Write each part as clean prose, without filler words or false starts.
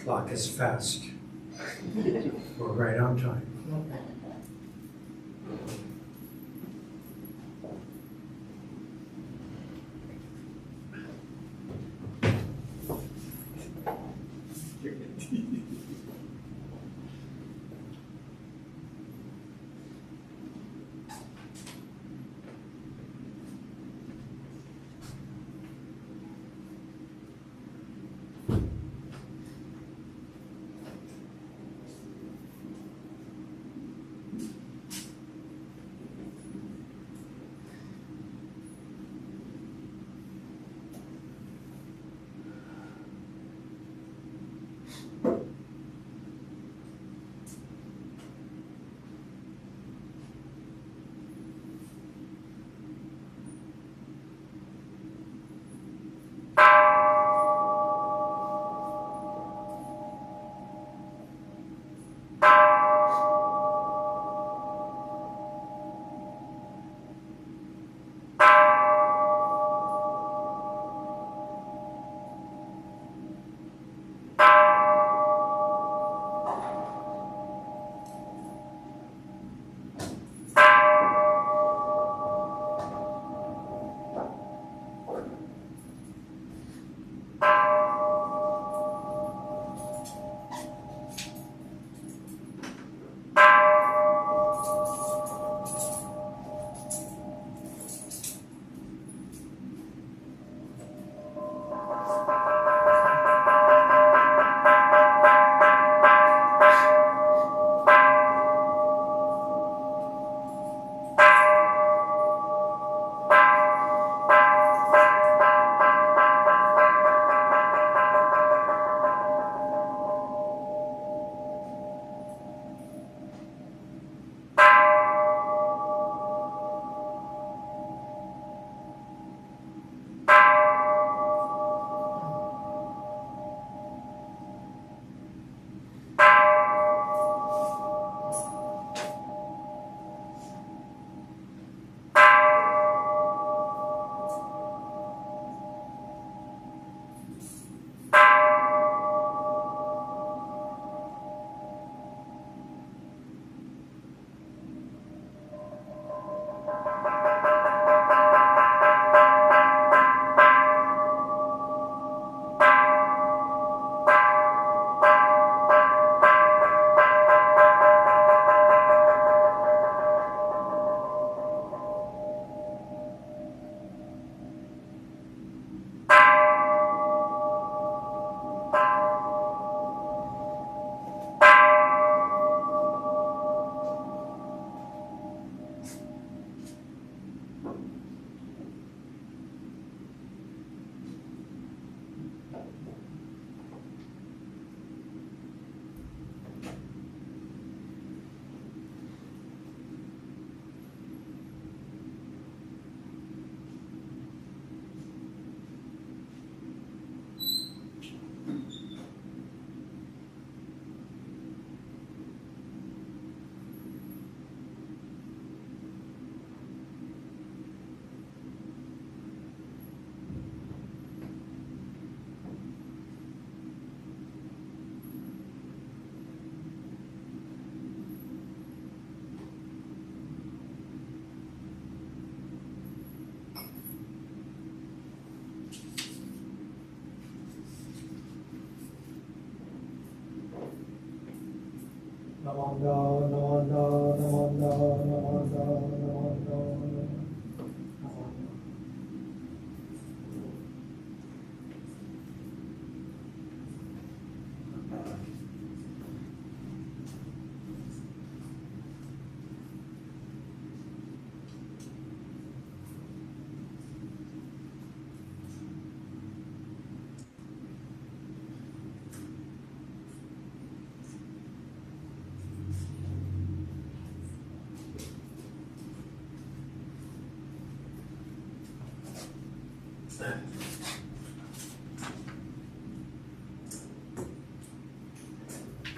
clock is fast. We're right on time.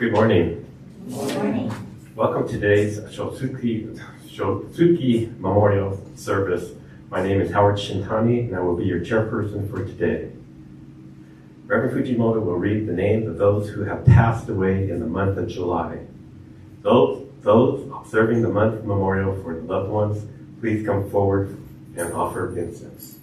Good morning. Good morning. Welcome to today's Shotsuki Memorial Service. My name is Howard Shintani, and I will be your chairperson for today. Reverend Fujimoto will read the names of those who have passed away in the month of July. Those observing the month memorial for the loved ones, please come forward and offer incense.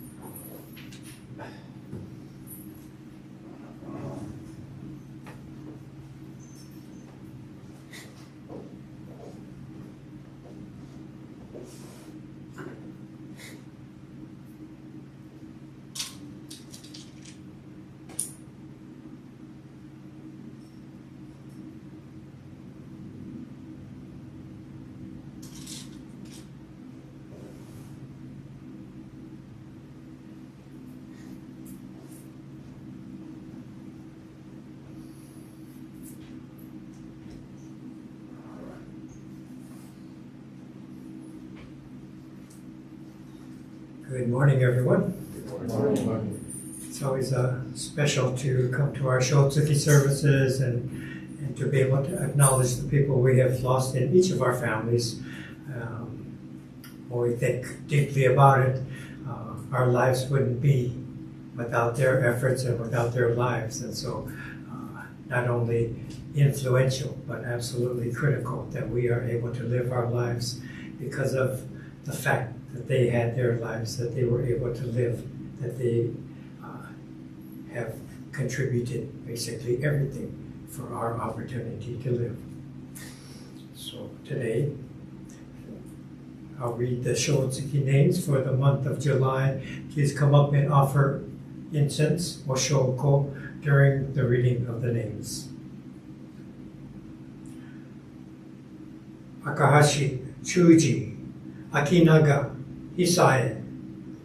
Good morning, everyone. Good morning. It's always special to come to our Shotsuki services and to be able to acknowledge the people we have lost in each of our families. When we think deeply about it, our lives wouldn't be without their efforts and without their lives. And so not only influential, but absolutely critical that we are able to live our lives because of the fact that they had their lives, that they were able to live, that they have contributed basically everything for our opportunity to live. So today, I'll read the Shotsuki names for the month of July. Please come up and offer incense or shoko during the reading of the names. Akahashi, Chuji, Akinaga, Hisae,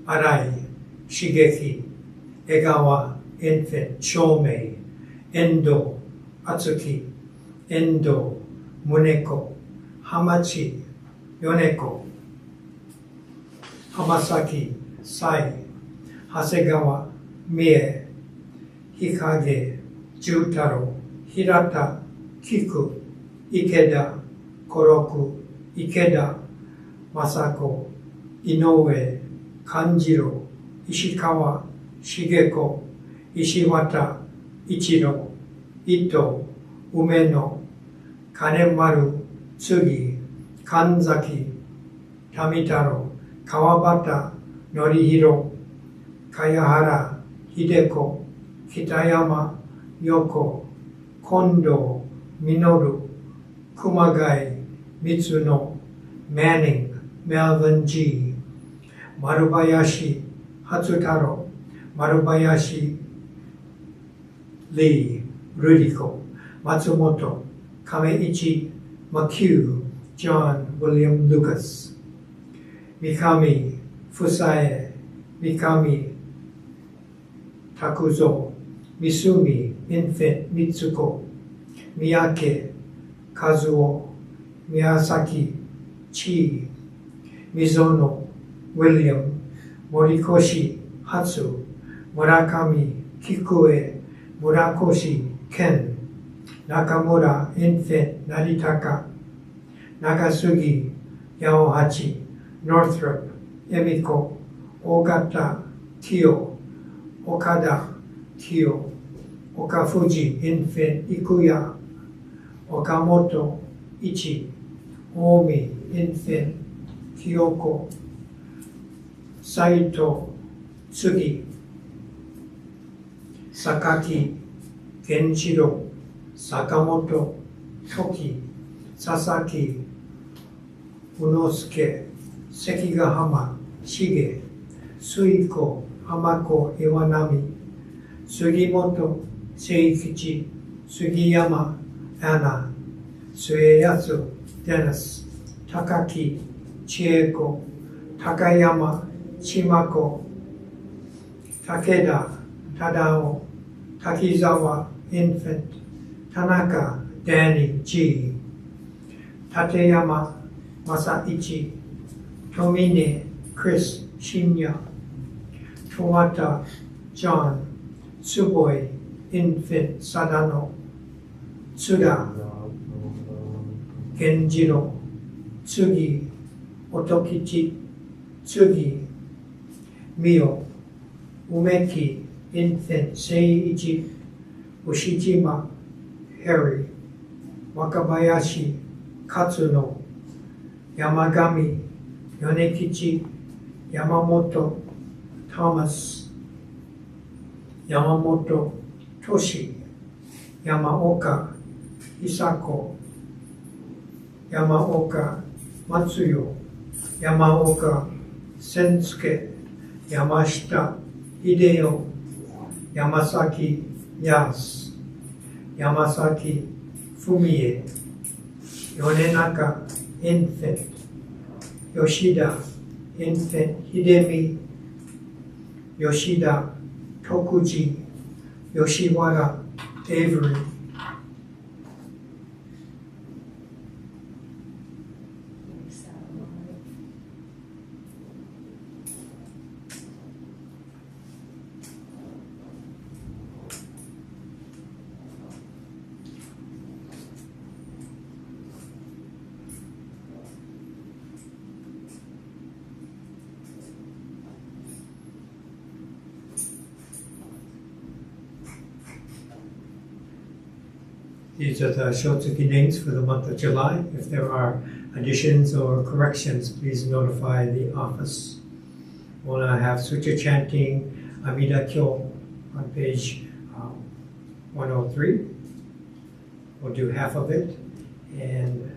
Arai, Shigeki, Egawa, Infant, Shomei, Endo, Atsuki, Endo, Muneko, Hamachi, Yoneko, Hamasaki, Sai, Hasegawa, Mie, Hikage, Jutaro, Hirata, Kiku, Ikeda, Koroku, Ikeda, Masako, Inoue, Kanjiro, Ishikawa, Shigeko, Ishiwata, Ichiro, Ito, Umeno, Kanemaru, Tsugi, Kanzaki, Tamitaro, Kawabata, Norihiro, Kayahara, Hideko, Kitayama, Yoko, Kondo, Minoru, Kumagai, Mitsuno, Manning, Melvin G, Marubayashi, Hatsutaro, Marubayashi, Lee, Rudiko, Matsumoto, Kameichi, McHugh, John William Lucas, Mikami, Fusae, Mikami, Takuzo, Misumi, Infant, Mitsuko, Miyake, Kazuo, Miyazaki, Chi, Mizono, William, Morikoshi, Hatsu, Murakami, Kikue, Murakoshi, Ken, Nakamura, Infant, Naritaka, Nakasugi, Yaohachi, Northrop, Emiko, Ogata, Kyo, Okada, Kyo, Okafuji, Infant, Ikuya, Okamoto, Ichi, Omi, Infant, Kyoko, Saito, Tsugi, Sakaki, Genshiro, Sakamoto, Toki, Sasaki, Unosuke, Sekigahama, Shige, Suiko, Hamako, Iwanami, Sugimoto, Seikichi, Sugiyama, Anna, Sueyasu, Dennis, Takaki, Chieko, Takayama, Chimako, Takeda, Tadao, Takizawa, Infant, Tanaka, Danny, G, Tateyama, Masaichi, Tomine, Chris, Shinya, Towata, John, Tsuboi, Infant, Sadano, Tsuda, Genjiro, Tsugi, Otokichi, Tsugi, Mio, Umeki, Infant Seiichi Ushijima Harry Wakabayashi Katsuno Yamagami Yonekichi Yamamoto Thomas Yamamoto Toshi Yamaoka Hisako Yamaoka Matsuyo Yamaoka Sensuke Yamashita Hideo Yamasaki Yas Yamasaki Fumie Yonenaka Infant Yoshida Infant Hidemi Yoshida Tokuji Yoshiwara Avery These are the Shotsuki names for the month of July. If there are additions or corrections, please notify the office. We'll now have Sutra chanting Amida Kyo on page 103. We'll do half of it, and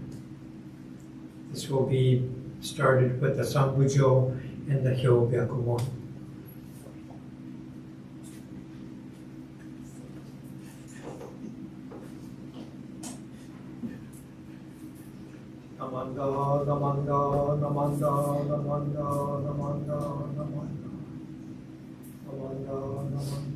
this will be started with the Sambujo and the Hyo Byakumon. Namanda, namanda, namanda, namanda, namanda, namanda, namanda, namanda.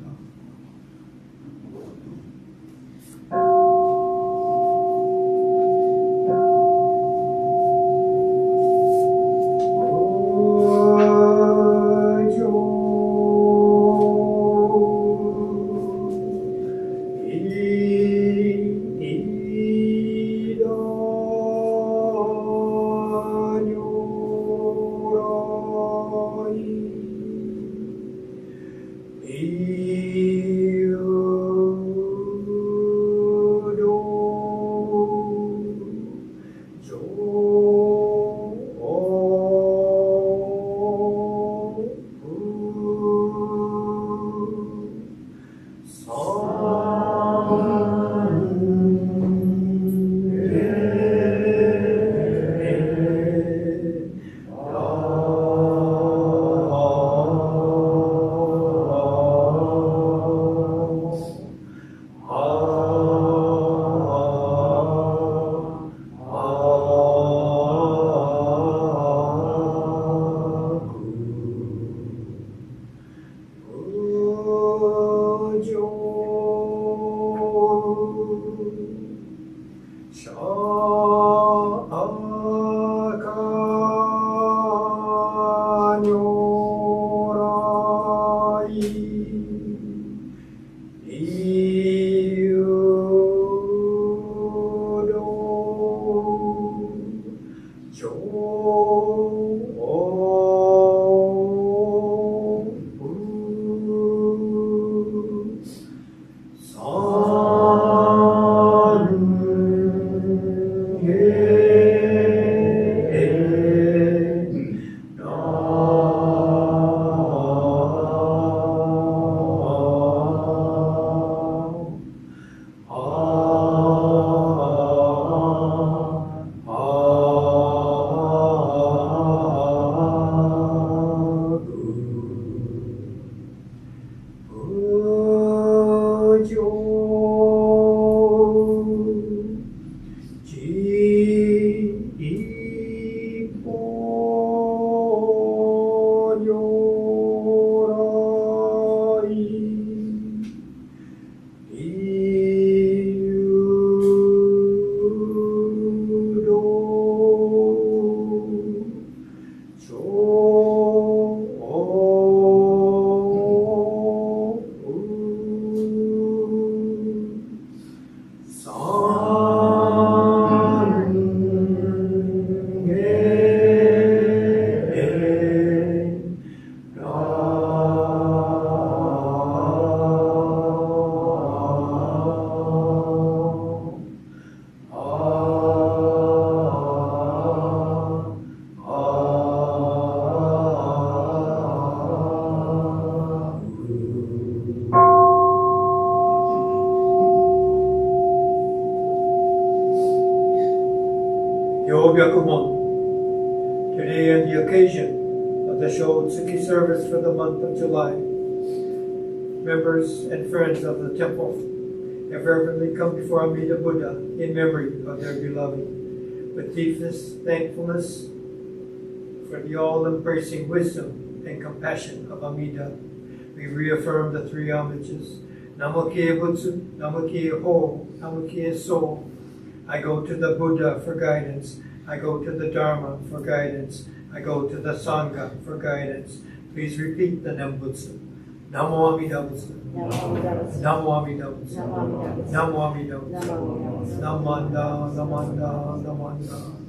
Yobyakumon. Today, on the occasion of the Shotsuki service for the month of July, members and friends of the temple have reverently come before Amida Buddha in memory of their beloved. With deepest thankfulness for the all-embracing wisdom and compassion of Amida, we reaffirm the three homages. Namo Kie Butsu, Namo Kie Ho, Namo Kie So. I go to the Buddha for guidance. I go to the Dharma for guidance. I go to the Sangha for guidance. Please repeat the Nembutsu. Namo Amida Butsu. Namo Amida Butsu. Namo Amida Butsu. Namanda, Namanda, Namanda.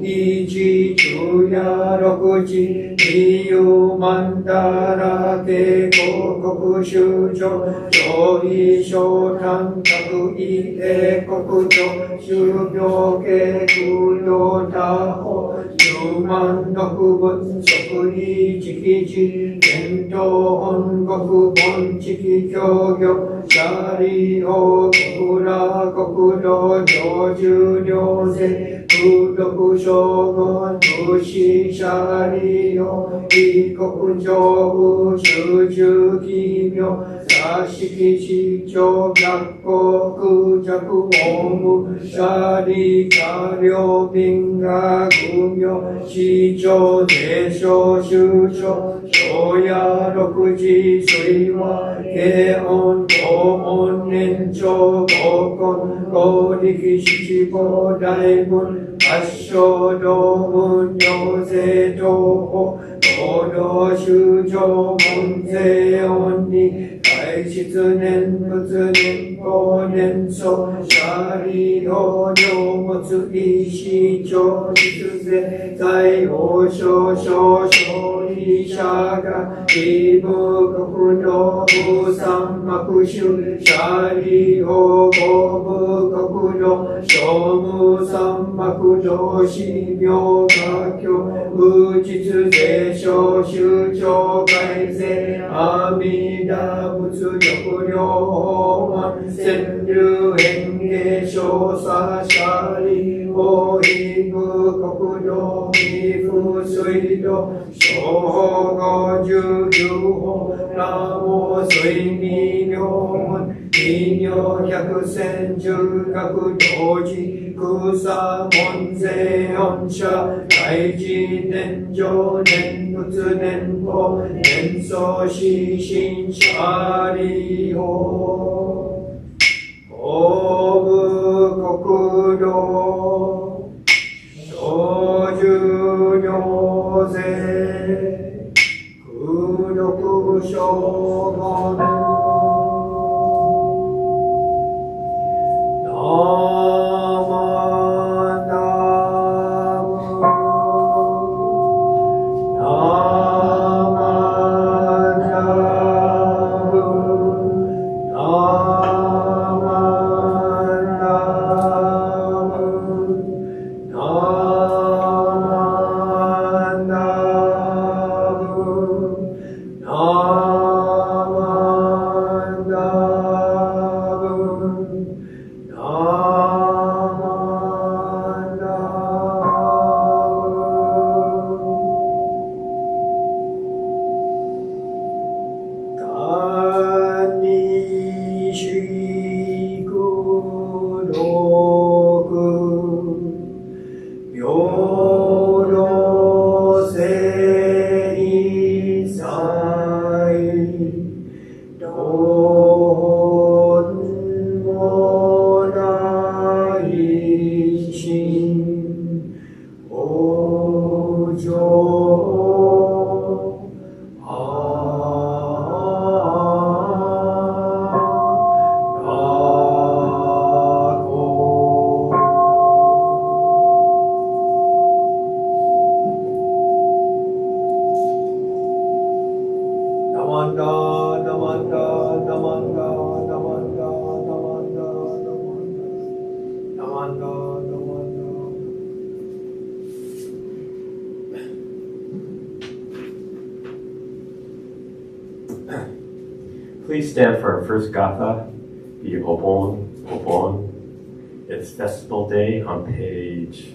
一昼夜六時理由曼荼羅帝広告修上上位小短格異英国上宗病系空量他法十万六分即理直時伝統本国本地教業シャリオ国ら国土領重領税空徳将軍武士シャリオ異国上部集中奇妙座敷市長逆国弱オムシャリ下領民が軍名市長税商首相昭夜六時水和慶音高音年長合婚合力七五大門合唱道門行政東方労働修上門税音に外出念仏年法年祖シャリ道領物意思長実税財王将少勝利者が義務国土部三幕衆シャリ法五部国土商務三幕同士明華教無実税商州長改正阿弥陀仏力量法門川柳園芸少佐シャリ法義務国土未付水道小法五十九法ラモ水未妙門微妙百戦十学同時空差門税恩赦大事年上年仏年法年相死心シャリ法法部国土小十両税空力将軍Please stand for our first gatha, the Obon, Obon. It's Festival Day on page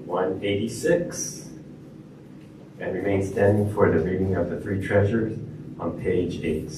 186. And remain standing for the reading of the three treasures on page 8.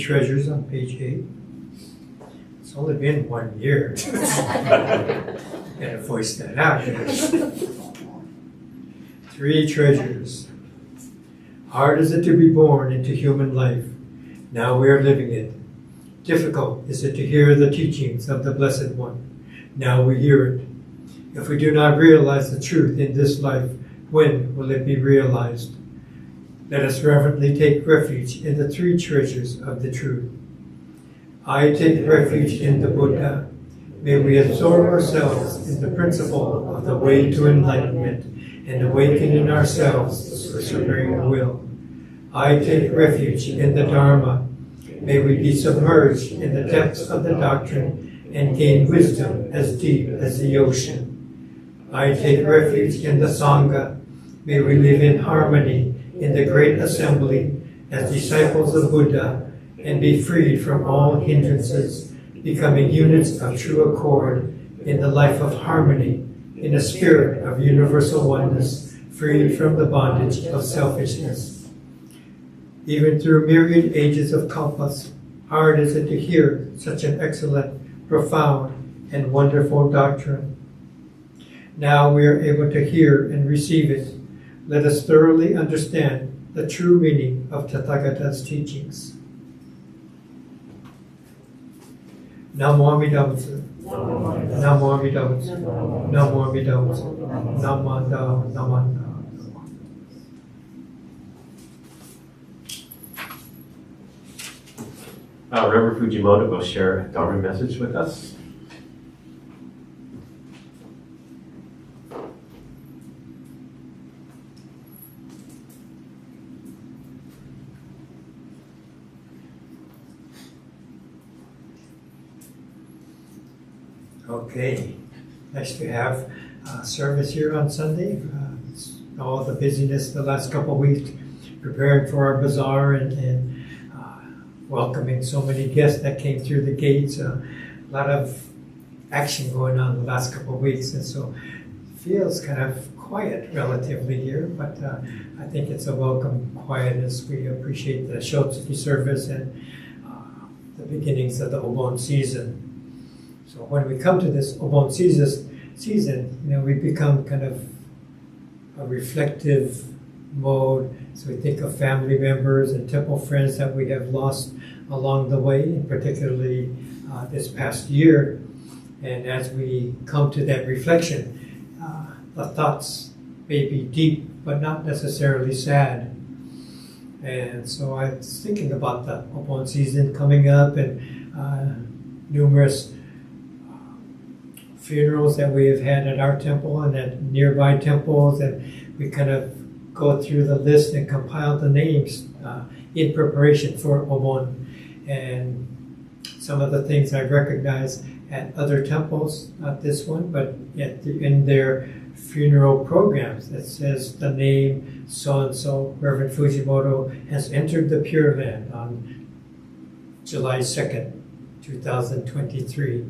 treasures on page 8. It's only been 1 year. Gotta voice that out. 3 treasures. Hard is it to be born into human life. Now we are living it. Difficult is it to hear the teachings of the Blessed One. Now we hear it. If we do not realize the truth in this life, when will it be realized? Let us reverently take refuge in the 3 treasures of the truth. I take refuge in the Buddha. May we absorb ourselves in the principle of the way to enlightenment and awaken in ourselves the supreme will. I take refuge in the Dharma. May we be submerged in the depths of the doctrine and gain wisdom as deep as the ocean. I take refuge in the Sangha. May we live in harmony in the great assembly as disciples of Buddha and be freed from all hindrances, becoming units of true accord in the life of harmony, in a spirit of universal oneness, freed from the bondage of selfishness. Even through myriad ages of kalpas, hard is it to hear such an excellent, profound, and wonderful doctrine. Now we are able to hear and receive it. Let us thoroughly understand the true meaning of Tathagata's teachings. Namo Amida Butsu. Namo Amida Butsu. Namo Amida Butsu. Namanda, Namanda. Reverend Fujimoto will share a Dharma message with us. Okay, nice to have service here on Sunday. All the busyness the last couple of weeks, preparing for our bazaar and welcoming so many guests that came through the gates. A lot of action going on the last couple of weeks, and so it feels kind of quiet relatively here, but I think it's a welcome quiet as we appreciate the Shotsuki service and the beginnings of the Obon season. So when we come to this Obon season, we become kind of a reflective mode. So we think of family members and temple friends that we have lost along the way, and particularly this past year. And as we come to that reflection, the thoughts may be deep, but not necessarily sad. And so I was thinking about the Obon season coming up and numerous funerals that we have had at our temple and at nearby temples, and we kind of go through the list and compile the names in preparation for Obon. And some of the things I recognize at other temples, not this one, but in their funeral programs, it says the name so-and-so, Reverend Fujimoto, has entered the Pure Land on July 2nd, 2023.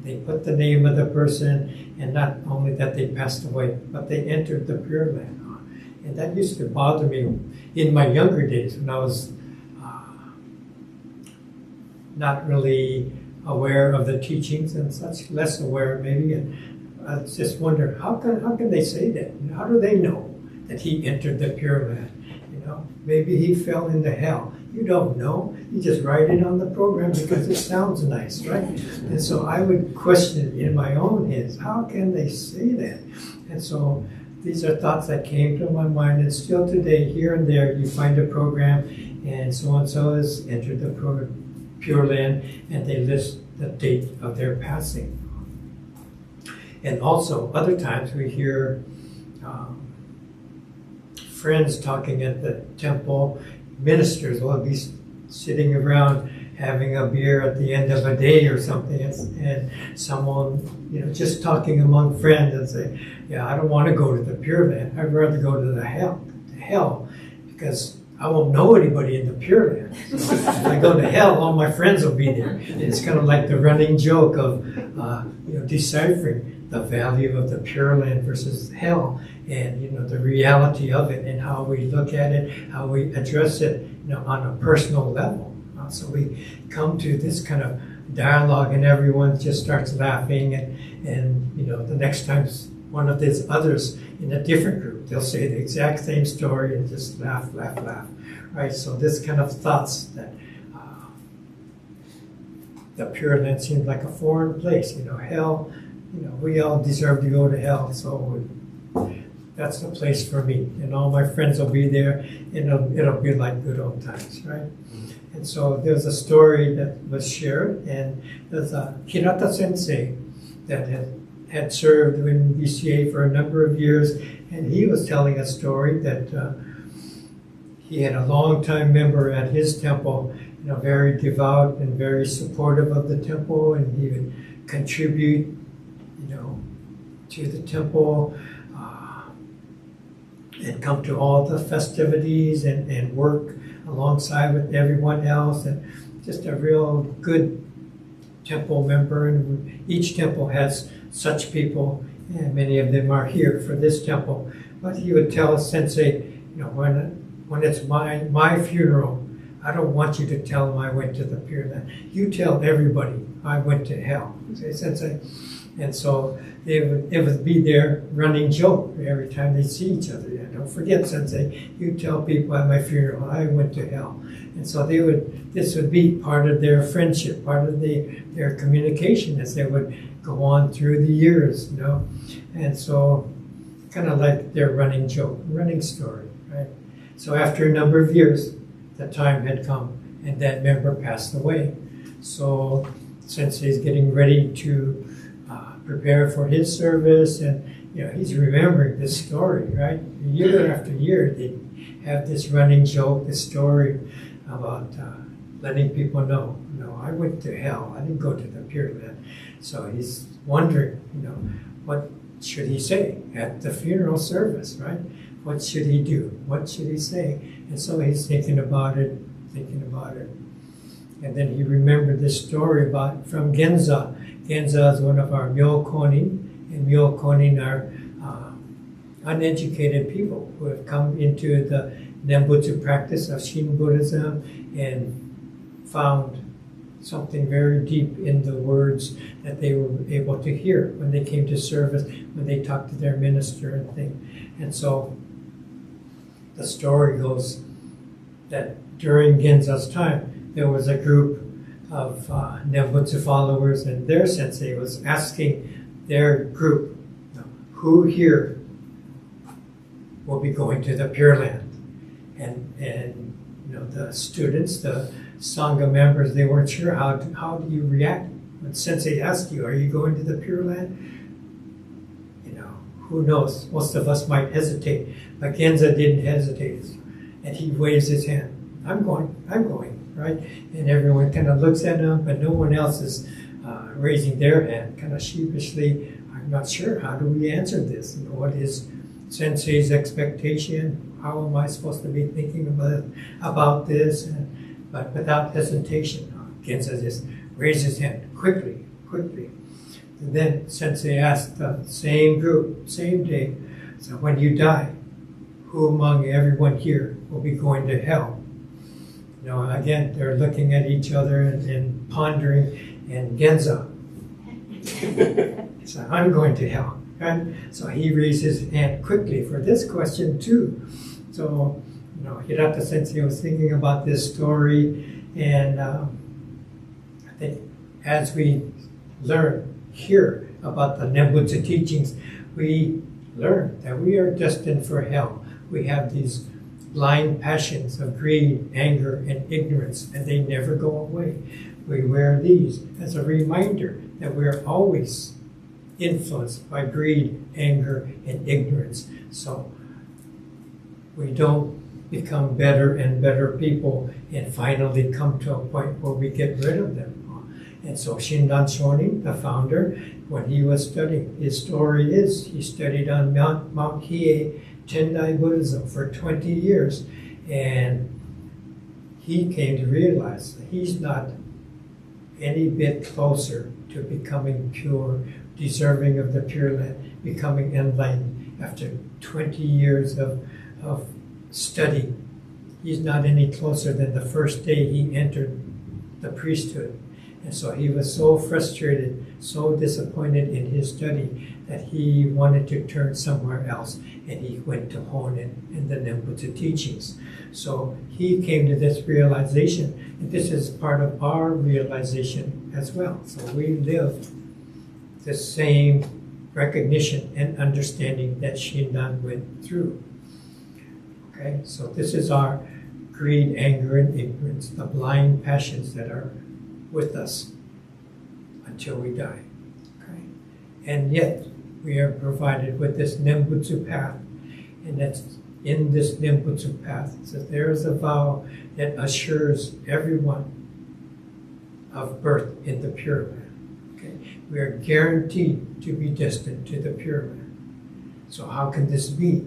They put the name of the person, and not only that they passed away, but they entered the Pure Land. And that used to bother me in my younger days when I was not really aware of the teachings and such, less aware maybe. And I just wonder, how can they say that? How do they know that he entered the Pure Land? Maybe he fell into hell. You don't know. You just write it on the program because it sounds nice, right? And so I would question in my own head, how can they say that? And so these are thoughts that came to my mind, and still today, here and there, you find a program, and so-and-so has entered the Pure Land, and they list the date of their passing. And also, other times we hear friends talking at the temple, ministers will be sitting around having a beer at the end of a day or something, and someone, just talking among friends and say, yeah, I don't want to go to the Pure Land. I'd rather go to the hell, because I won't know anybody in the Pure Land. If I go to hell, all my friends will be there. And it's kind of like the running joke of, deciphering the value of the Pure Land versus hell, and the reality of it, and how we look at it, how we address it, on a personal level. So we come to this kind of dialogue, and everyone just starts laughing, and the next time one of these others in a different group, they'll say the exact same story and just laugh, right? So this kind of thoughts that the Pure Land seems like a foreign place, hell, we all deserve to go to hell, so that's the place for me, and all my friends will be there, and it'll be like good old times, right? And so there's a story that was shared, and there's a Hirata sensei that had served in BCA for a number of years, and he was telling a story that he had a long-time member at his temple, very devout and very supportive of the temple, and he would contribute, to the temple, and come to all the festivities and work alongside with everyone else, and just a real good temple member. And each temple has such people, and many of them are here for this temple. But he would tell Sensei, when it's my funeral, I don't want you to tell them I went to the Pure Land. You tell everybody I went to hell. Say, Sensei. And so it would be their running joke every time they see each other. Don't forget, Sensei, you tell people at my funeral I went to hell. And so this would be part of their friendship, part of their communication as they would go on through the years, And so kind of like their running joke, running story, right? So after a number of years, the time had come and that member passed away. So Sensei's getting ready to prepare for his service, and he's remembering this story, right? Year after year, they have this running joke, this story about letting people know, I went to hell. I didn't go to the Pure Land. So he's wondering, what should he say at the funeral service, right? What should he do? What should he say? And so he's thinking about it. And then he remembered this story from Genza. Genza is one of our Myokonin, and Myokonin are uneducated people who have come into the Nembutsu practice of Shin Buddhism and found something very deep in the words that they were able to hear when they came to service, when they talked to their minister and thing. And so the story goes that during Genza's time, there was a group of Nembutsu followers, and their sensei was asking their group, who here will be going to the Pure Land? And the students, the Sangha members, they weren't sure how do you react when sensei asked you, are you going to the Pure Land? Who knows? Most of us might hesitate, but Genza didn't hesitate, and he waves his hand. I'm going, right? And everyone kind of looks at him, but no one else is raising their hand, kind of sheepishly. I'm not sure. How do we answer this? What is Sensei's expectation? How am I supposed to be thinking about this? But without hesitation, Genza just raised his hand quickly. And then Sensei asked the same group, same day, so when you die, who among everyone here will be going to hell? Again, they're looking at each other and pondering, and Genza said, I'm going to hell. And so he raised his hand quickly for this question too. So, Hirata Sensei was thinking about this story, and I think as we hear about the Nembutsu teachings, we learn that we are destined for hell. We have these blind passions of greed, anger, and ignorance, and they never go away. We wear these as a reminder that we are always influenced by greed, anger, and ignorance. So we don't become better and better people and finally come to a point where we get rid of them. And so Shinran Shonin, the founder, when he was studying, his story is he studied on Mount Hiei Tendai Buddhism for 20 years, and he came to realize that he's not any bit closer to becoming pure, deserving of the Pure Land, becoming enlightened after 20 years of study. He's not any closer than the first day he entered the priesthood. And so he was so frustrated, so disappointed in his study that he wanted to turn somewhere else, and he went to Honen in the Nembutsu teachings. So he came to this realization, and this is part of our realization as well. So we live the same recognition and understanding that Shinran went through. Okay, so this is our greed, anger, and ignorance, the blind passions that are with us until we die. Okay? And yet, we are provided with this Nembutsu path, and that's in this Nembutsu path. So there is a vow that assures everyone of birth in the pure man. Okay? We are guaranteed to be destined to the pure man. So how can this be?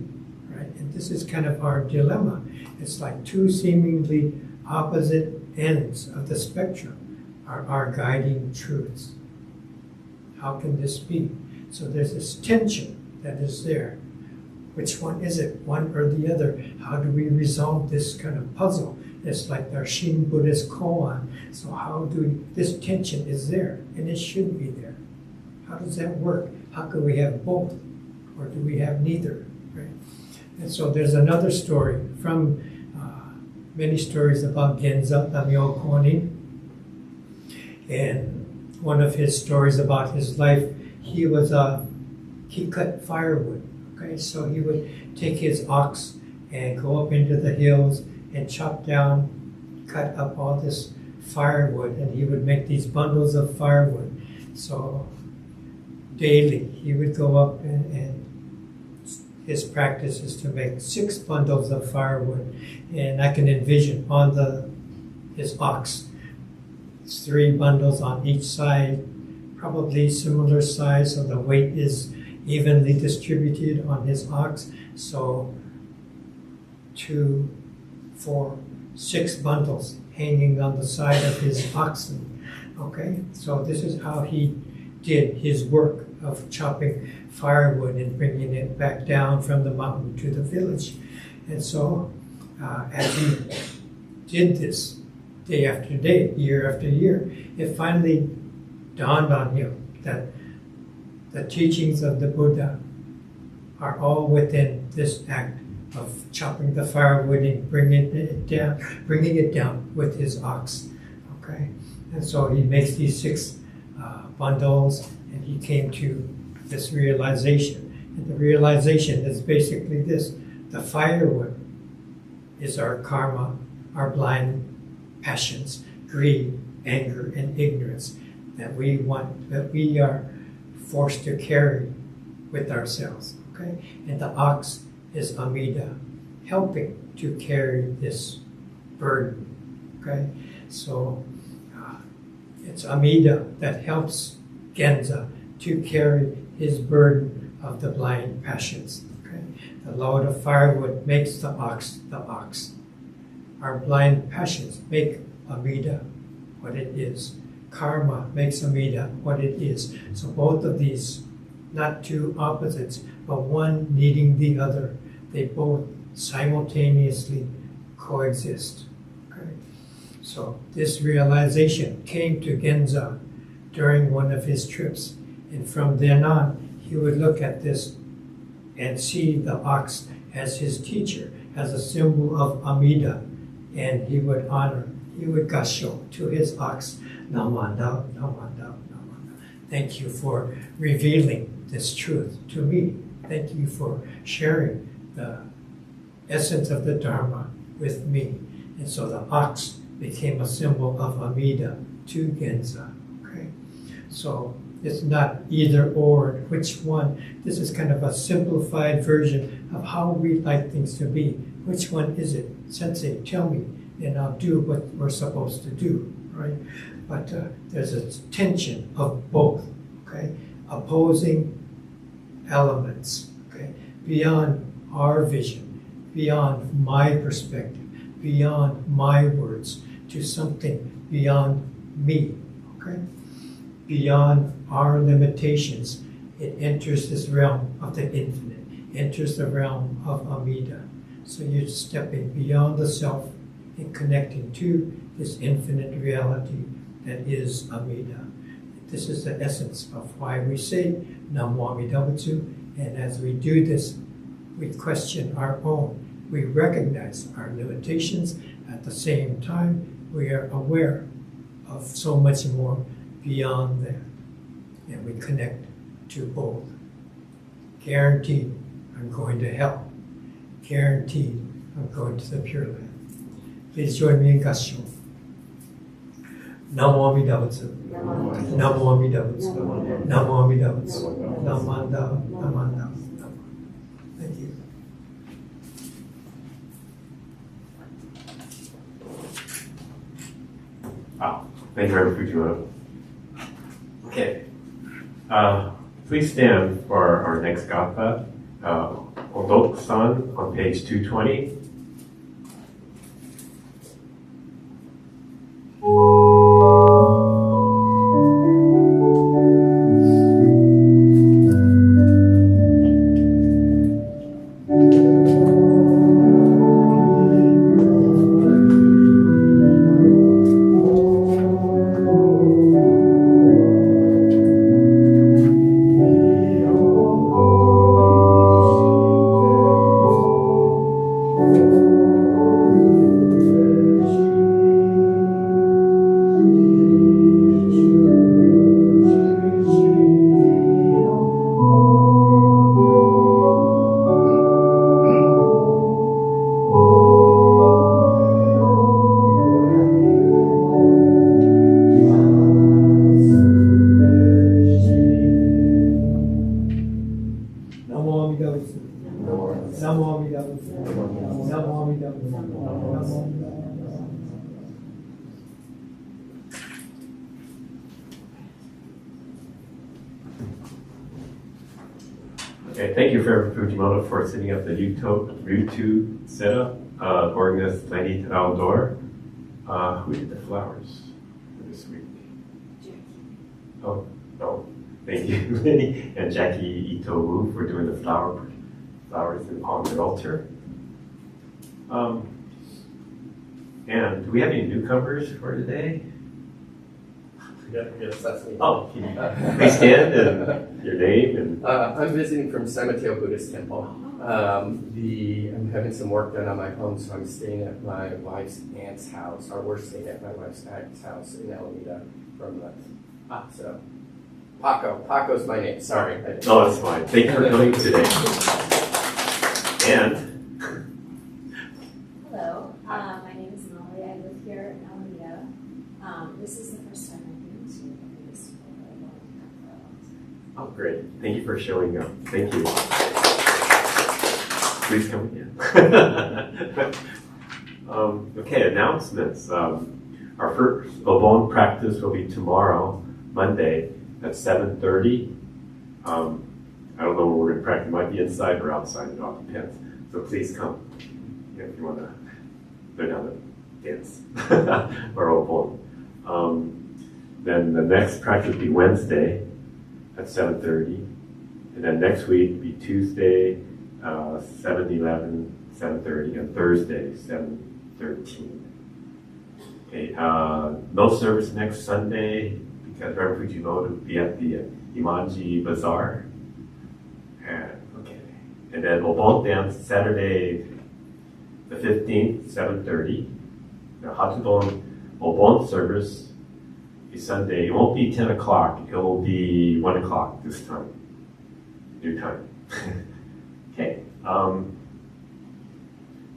Right? And this is kind of our dilemma. It's like two seemingly opposite ends of the spectrum are our guiding truths. How can this be? So there's this tension that is there. Which one is it, one or the other? How do we resolve this kind of puzzle? It's like our Shin Buddhist koan. So how do we, this tension is there, and it should be there. How does that work? How can we have both? Or do we have neither? Right? And so there's another story from many stories about Genza, the Myo Konin. And one of his stories about his life, he cut firewood. Okay, so he would take his ox and go up into the hills and chop down, cut up all this firewood, and he would make these bundles of firewood. So daily he would go up and his practice is to make 6 bundles of firewood. And I can envision on his ox, 3 bundles on each side, probably similar size, so the weight is evenly distributed on his ox. So 2, 4, 6 bundles hanging on the side of his oxen. Okay, so this is how he did his work of chopping firewood and bringing it back down from the mountain to the village. And so as he did this day after day, year after year, it finally dawned on him that the teachings of the Buddha are all within this act of chopping the firewood and bringing it down with his ox. Okay, and so he makes these 6 bundles, and he came to this realization. And the realization is basically this: the firewood is our karma, our blind passions, greed, anger, and ignorance that we are forced to carry with ourselves. Okay, and the ox is Amida, helping to carry this burden. Okay, so it's Amida that helps Genza to carry his burden of the blind passions. Okay, the load of firewood makes the ox the ox. Our blind passions make Amida what it is. Karma makes Amida what it is. So both of these, not two opposites, but one needing the other, they both simultaneously coexist. Okay? So this realization came to Genza during one of his trips. And from then on, he would look at this and see the ox as his teacher, as a symbol of Amida. And he would gassho to his ox, Namanda, Namanda, Namanda. Thank you for revealing this truth to me. Thank you for sharing the essence of the Dharma with me. And so the ox became a symbol of Amida to Genza. Okay? So it's not either or, which one. This is kind of a simplified version of how we like things to be. Which one is it? Sensei, tell me, and I'll do what we're supposed to do, right? But there's a tension of both, okay? Opposing elements, okay? Beyond our vision, beyond my perspective, beyond my words, to something beyond me, okay? Beyond our limitations, it enters this realm of the infinite, enters the realm of Amida. So you're stepping beyond the self and connecting to this infinite reality that is Amida. This is the essence of why we say Namo Amida Butsu, and as we do this, we question our own. We recognize our limitations. At the same time, we are aware of so much more beyond that. And we connect to both. Guaranteed, I'm going to hell. Guaranteed, I'm going to the Pure Land. Please join me in Gassho. Namo Amida Butsu. Namo Amida Butsu. Namo Amida Butsu. Namanda, Namanda. Thank you. Wow. Thank you, Reverend Fujimoto. Okay. Please stand for our next gatha, Odok-san on page 220. Okay, thank you, Reverend Fujimoto, for setting up the YouTube setup. Organist Lenny Teraldor. Who did the flowers for this week? Jackie. Oh, no. Thank you, Lenny. And Jackie Ito Wu for doing the flowers on the altar. And do we have any newcomers for today? Yes, that's me. Oh, can you please stand and your name and. I'm visiting from San Mateo Buddhist Temple. I'm having some work done on my home, so I'm staying at my wife's aunt's house, or we're staying at my wife's aunt's house in Alameda from the. So Paco's my name. Sorry. No, that's fine. Thank you for coming today. And. Hello, my name is Molly. I live here in Alameda. This is the first time I've been to the Buddhist Temple of Alameda. Oh, great. Thank you for showing up. Thank you. Please come again. Okay, announcements. Our first Obon practice will be tomorrow, Monday, at 7:30. I don't know where we're going to practice. It might be inside or outside. It all depends. So please come if you want to learn how to dance or Obon. Then the next practice will be Wednesday at 7:30. And then next week be Tuesday, 7:11, 7:30, and Thursday, 7:13. Okay, no service next Sunday because Reverend Fujimoto will be at the Imanji Bazaar. And then Obon dance Saturday, the 15th, 7:30. The Hatsudon Obon service is Sunday. It won't be 10 o'clock. It will be 1 o'clock this time. New time. Okay.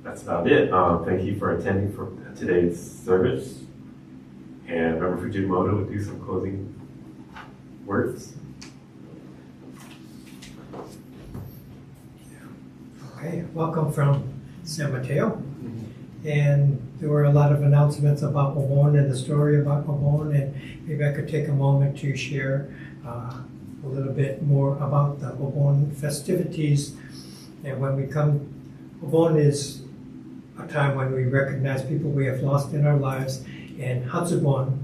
That's about it. Thank you for attending for today's service. And Reverend Fujimoto will do some closing words. Okay, welcome from San Mateo. And there were a lot of announcements about Obon and the story about Obon, and maybe I could take a moment to share a little bit more about the Obon festivities. And when we come, Obon is a time when we recognize people we have lost in our lives, and Hatsubon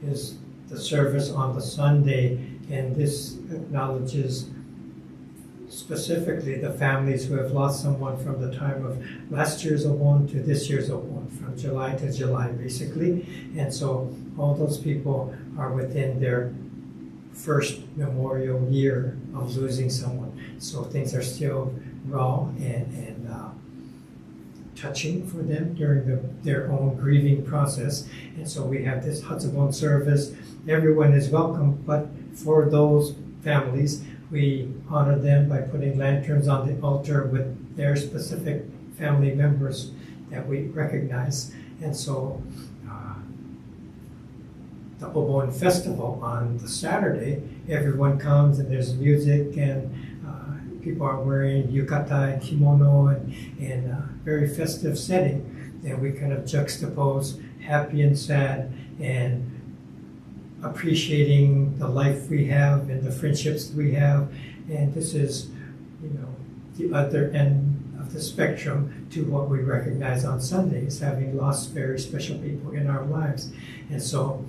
is the service on the Sunday, and this acknowledges specifically the families who have lost someone from the time of last year's Obon to this year's Obon. from July to July, basically. And so all those people are within their first memorial year of losing someone. So things are still raw and touching for them during their own grieving process. And so we have this Hatsubon service. Everyone is welcome, but for those families, we honor them by putting lanterns on the altar with their specific family members that we recognize. And so the Obon Festival on the Saturday, everyone comes and there's music and people are wearing yukata and kimono and a very festive setting. And we kind of juxtapose happy and sad and appreciating the life we have and the friendships we have. And this is, the other end of the spectrum to what we recognize on Sundays, having lost very special people in our lives. And so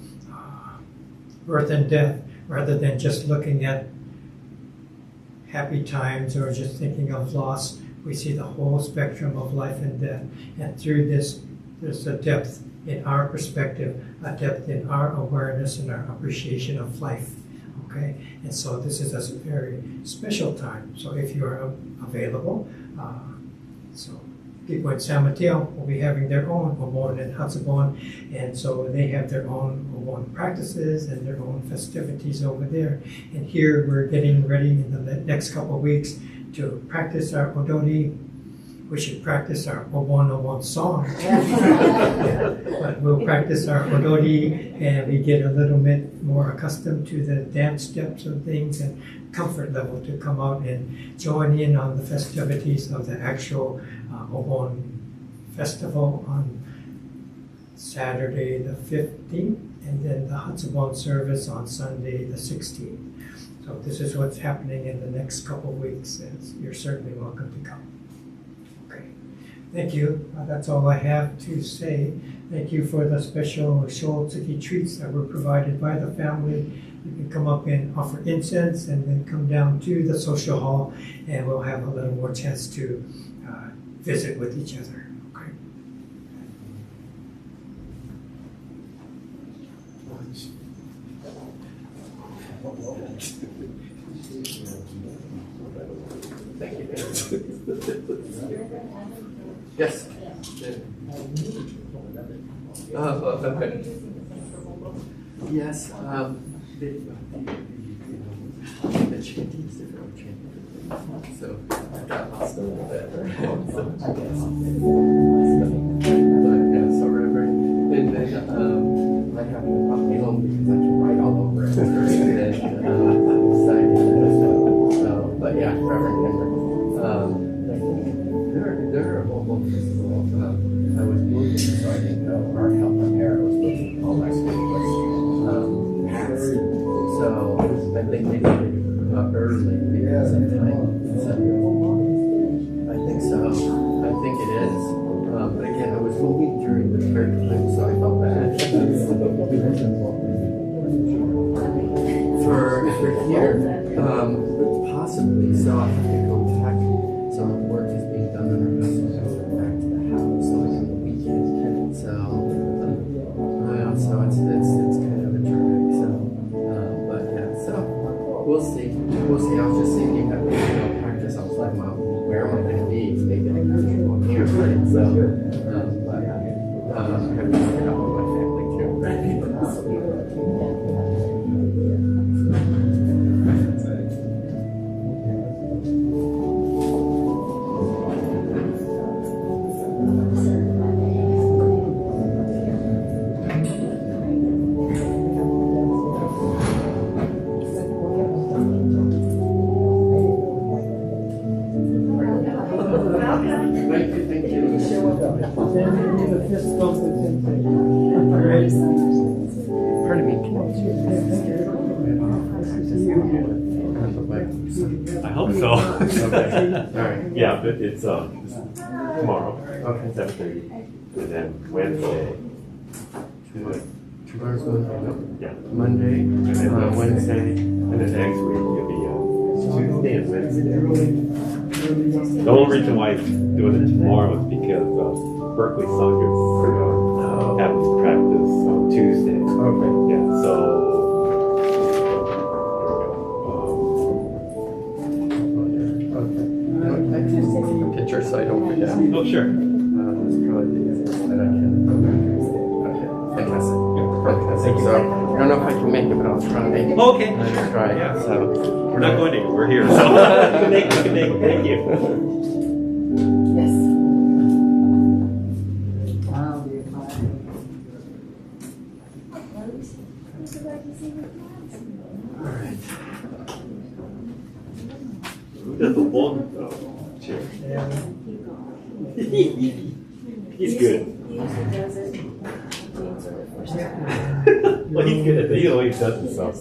birth and death, rather than just looking at happy times or just thinking of loss, we see the whole spectrum of life and death. And through this, there's a depth in our perspective, a depth in our awareness and our appreciation of life. Okay? And so this is a very special time. So if you're available, so people in San Mateo will be having their own Obon and Hatsubon, and so they have their own Obon practices and their own festivities over there. And here we're getting ready in the next couple of weeks to practice our Odori. We should practice our Obon song. Yeah. But we'll practice our Odori, and we get a little bit more accustomed to the dance steps and things and comfort level to come out and join in on the festivities of the actual Obon festival on Saturday the 15th, and then the Hatsubon service on Sunday the 16th. So this is what's happening in the next couple of weeks, and you're certainly welcome to come. Okay, thank you. That's all I have to say. Thank you for the special Shotsuki treats that were provided by the family. You can come up and offer incense and then come down to the social hall, and we'll have a little more chance to visit with each other. Okay. Thank you. Yes. Yes. The chanting is different chanting. So I got lost a little bit. But yeah, so Reverend, and then I have to probably home because I can write all over it. And then so, but yeah, Reverend Henry. There are mobile festivals. I was moving, so I didn't know our help prepare. I was moving all my school was passed. So I think they did it early because of time. So I think so. I think it is. But again, I was moving during the third time, so I felt bad. For here, possibly. So I have to go back. So work is being done on our house, so I go back to the house like on the weekend. So so it's kind of a drag. So but yeah, so we'll see. I was just thinking that practice. I was like, Mom, where am I going to be to make it a comfortable here? Right? So but I have to figure out with my family too. Pardon me. I hope so. Okay. All right. Yeah, but it's tomorrow. Okay. 7:30, and then Wednesday. Tomorrow's Monday. No? Yeah. Monday. And then Wednesday. And then next week it'll be Tuesday and Wednesday. The only reason why I'm doing it tomorrow is because Berkeley saw you having practice on Tuesday. Okay. Yeah, so Okay. I can just take a picture so I don't forget. oh sure. That's probably the easiest that I can. Okay. Fantastic. Fantastic. Thank you. So I don't know if I can make it, but I'll try. Okay. I'll try. Yeah. So We're not going anywhere. We're here. So you can make it. Thank you. Yes. Who does the one chair? He's good. He usually does it. James are the first time. Well, he's good at that. He always does himself.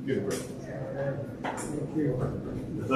Good work. Thank you. So,